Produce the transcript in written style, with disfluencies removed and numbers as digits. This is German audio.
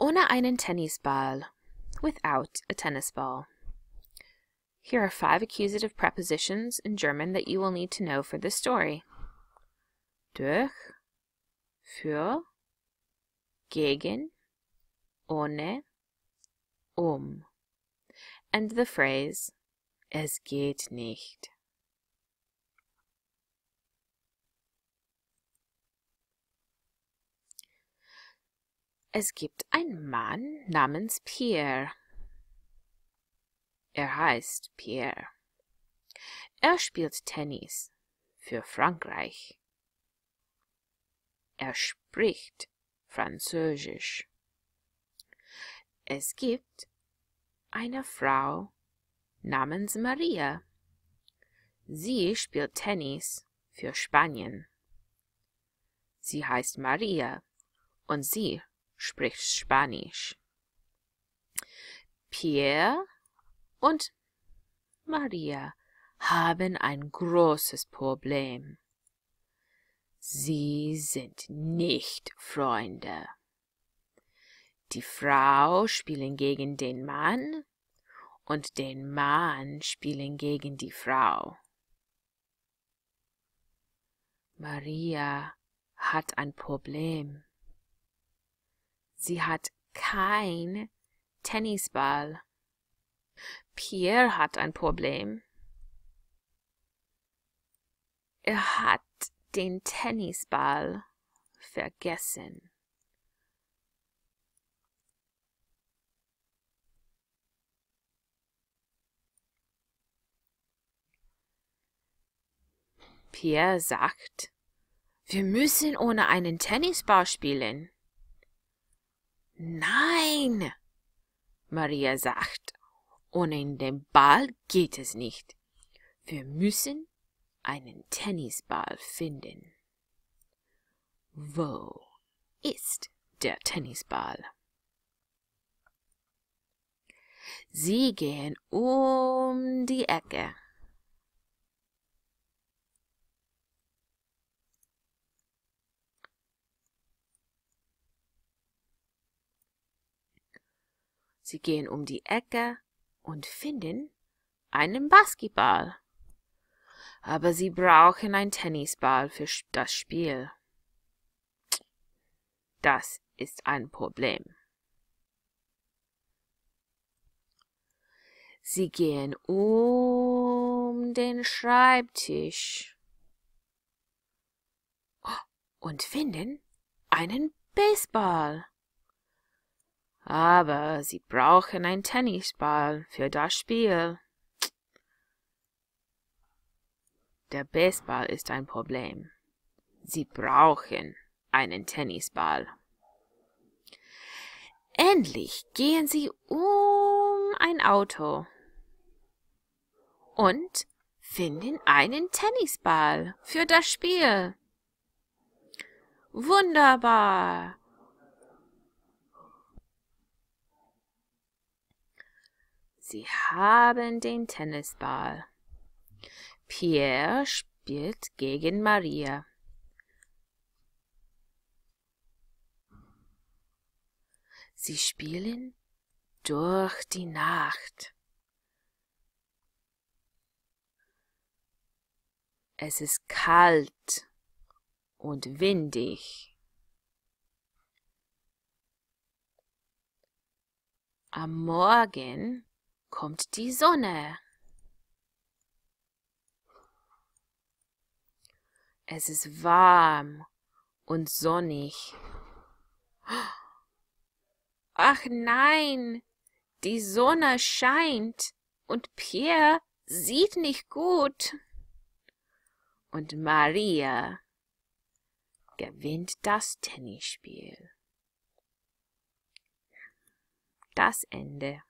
Ohne einen Tennisball, without a tennis ball. Here are 5 accusative prepositions in German that you will need to know for this story. Durch, für, gegen, ohne, and the phrase, es geht nicht. Es gibt einen Mann namens Pierre. Er heißt Pierre. Er spielt Tennis für Frankreich. Er spricht Französisch. Es gibt eine Frau namens Maria. Sie spielt Tennis für Spanien. Sie heißt Maria und sie spricht Spanisch. Pierre und Maria haben ein großes Problem. Sie sind nicht Freunde. Die Frau spielen gegen den Mann und den Mann spielen gegen die Frau. Maria hat ein Problem. Sie hat kein Tennisball. Pierre hat ein Problem. Er hat den Tennisball vergessen. Pierre sagt, wir müssen ohne einen Tennisball spielen. Nein, Maria sagt, ohne den Ball geht es nicht. Wir müssen einen Tennisball finden. Wo ist der Tennisball? Sie gehen um die Ecke. Sie gehen um die Ecke und finden einen Basketball. Aber sie brauchen einen Tennisball für das Spiel. Das ist ein Problem. Sie gehen um den Schreibtisch und finden einen Baseball. Aber sie brauchen einen Tennisball für das Spiel. Der Baseball ist ein Problem. Sie brauchen einen Tennisball. Endlich gehen sie um ein Auto und finden einen Tennisball für das Spiel. Wunderbar! Sie haben den Tennisball. Pierre spielt gegen Maria. Sie spielen durch die Nacht. Es ist kalt und windig. Am Morgen kommt die Sonne. Es ist warm und sonnig. Ach nein, die Sonne scheint und Pierre sieht nicht gut. Und Maria gewinnt das Tennisspiel. Das Ende.